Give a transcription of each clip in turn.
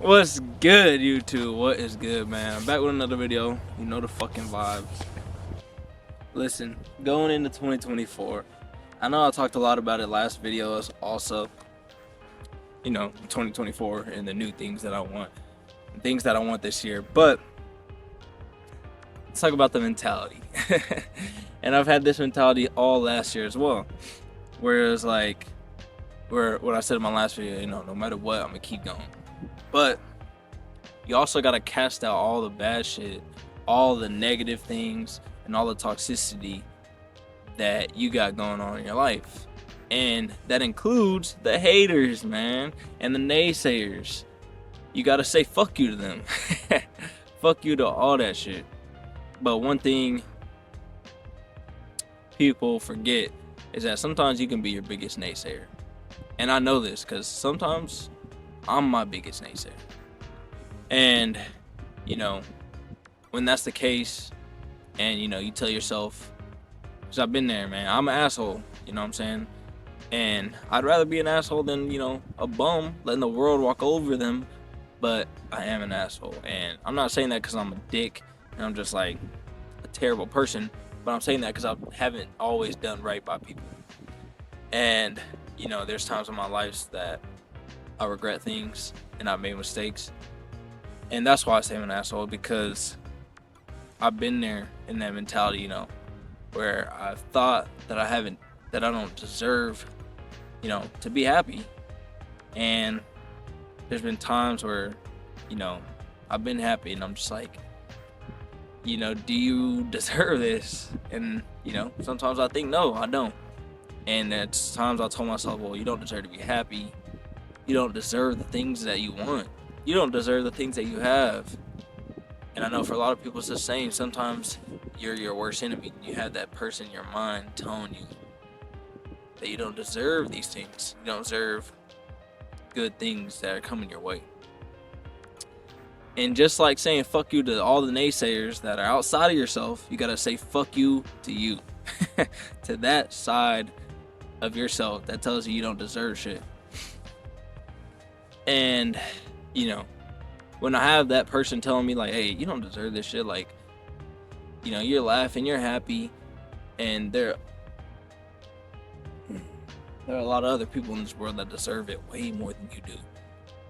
What's good, YouTube? What is good, man? I'm back with another video. You know the fucking vibes. Listen, going into 2024, I know I talked a lot about it last video also. 2024 and the new things that I want, things that I want this year. But let's talk about the mentality. And I've had this mentality all last year as well. Whereas like, what I said in my last video, no matter what, I'm gonna keep going. But you also gotta cast out all the bad shit, all the negative things, and all the toxicity that you got going on in your life. And that includes the haters, man, and the naysayers. You gotta say fuck you to them. Fuck you to all that shit. But one thing people forget is that sometimes you can be your biggest naysayer. And I know this because sometimes I'm my biggest naysayer. And, when that's the case, and, you tell yourself, because I've been there, man, I'm an asshole, you know what I'm saying? And I'd rather be an asshole than, a bum, letting the world walk over them, but I am an asshole. And I'm not saying that because I'm a dick, and I'm just like a terrible person, but I'm saying that because I haven't always done right by people. And, there's times in my life that I regret things and I've made mistakes. And that's why I say I'm an asshole, because I've been there in that mentality, where I've thought that I don't deserve, to be happy. And there's been times where, I've been happy and I'm just like, do you deserve this? And, sometimes I think, no, I don't. And at times I told myself, well, you don't deserve to be happy. You don't deserve the things that you want. You don't deserve the things that you have. And I know for a lot of people it's the same. Sometimes you're your worst enemy. You have that person in your mind telling you that you don't deserve these things. You don't deserve good things that are coming your way. And just like saying fuck you to all the naysayers that are outside of yourself, you gotta say fuck you to you. To that side of yourself that tells you don't deserve shit. And, when I have that person telling me like, hey, you don't deserve this shit, like, you're laughing, you're happy, and there are a lot of other people in this world that deserve it way more than you do.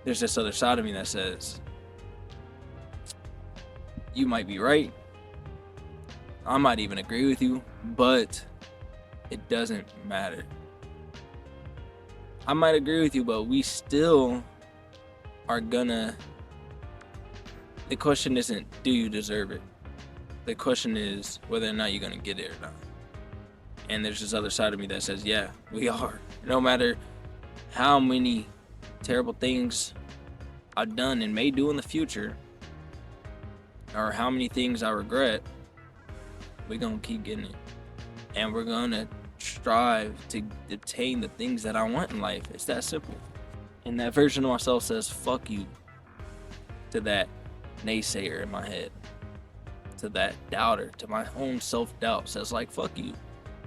There's this other side of me that says, you might be right, I might even agree with you, but it doesn't matter. I might agree with you, but we still are gonna... The question isn't, do you deserve it? The question is whether or not you're gonna get it or not. And there's this other side of me that says, yeah, we are. No matter how many terrible things I've done and may do in the future, or how many things I regret, we're gonna keep getting it. And we're gonna strive to obtain the things that I want in life. It's that simple. And that version of myself says fuck you to that naysayer in my head, to that doubter, to my own self-doubt says like fuck you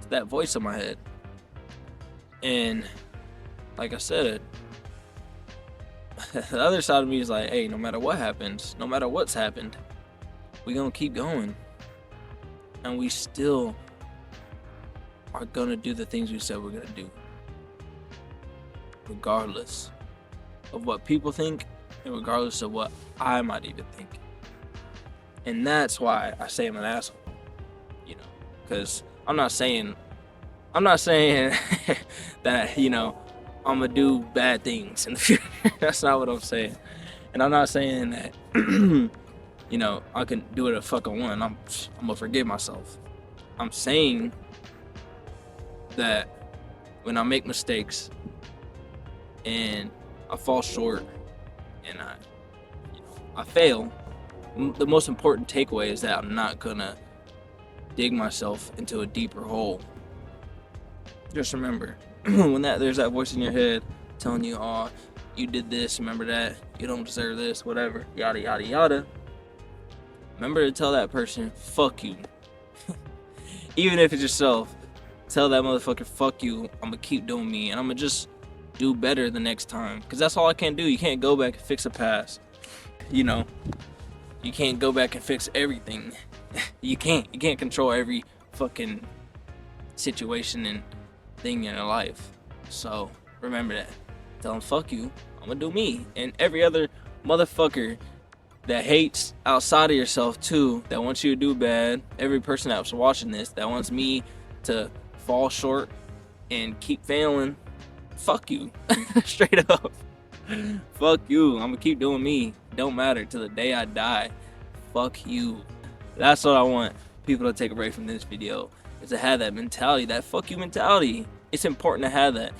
to that voice in my head. And like I said, the other side of me is like, hey, no matter what happens, no matter what's happened, we're gonna keep going, and we still are gonna do the things we said we're gonna do, regardless of what people think and regardless of what I might even think. And that's why I say I'm an asshole, because I'm not saying that I'm gonna do bad things in the future. That's not what I'm saying. And I'm not saying that I can do it a fucking one. I'm gonna forgive myself. I'm saying that when I make mistakes and I fall short and I fail, the most important takeaway is that I'm not gonna dig myself into a deeper hole. Just remember, when there's that voice in your head telling you, oh, you did this, remember that, you don't deserve this, whatever, yada yada yada, remember to tell that person fuck you. Even if it's yourself, tell that motherfucker fuck you, I'm gonna keep doing me, and I'm gonna just do better the next time, because that's all I can do. You can't go back and fix the past. You know, you can't go back and fix everything. You can't control every fucking situation and thing in your life. So remember that. Tell them fuck you. I'm gonna do me. And every other motherfucker that hates outside of yourself too, that wants you to do bad, every person that's watching this that wants me to fall short and keep failing, fuck you. Straight up. Fuck you. I'm gonna keep doing me. Don't matter till the day I die. Fuck you. That's what I want people to take away from this video, is to have that mentality, that fuck you mentality. It's important to have that.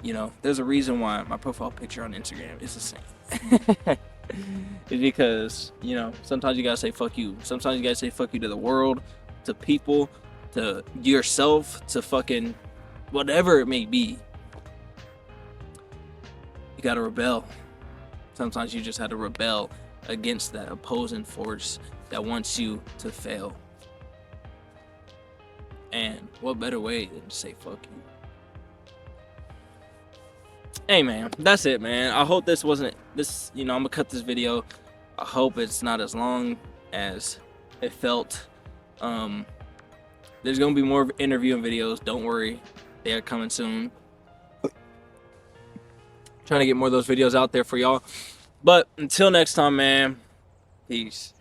You know, there's a reason why my profile picture on Instagram is the same. It's because, you know, sometimes you gotta say fuck you. Sometimes you gotta say fuck you to the world, to people, to yourself, to fucking whatever it may be. You gotta rebel. Sometimes you just have to rebel against that opposing force that wants you to fail. And what better way than to say fuck you? Hey man, that's it, man. I hope this wasn't this, you know, I'm gonna cut this video. I hope it's not as long as it felt. There's gonna be more interviewing videos, don't worry. They are coming soon. Trying to get more of those videos out there for y'all. But until next time, man, peace.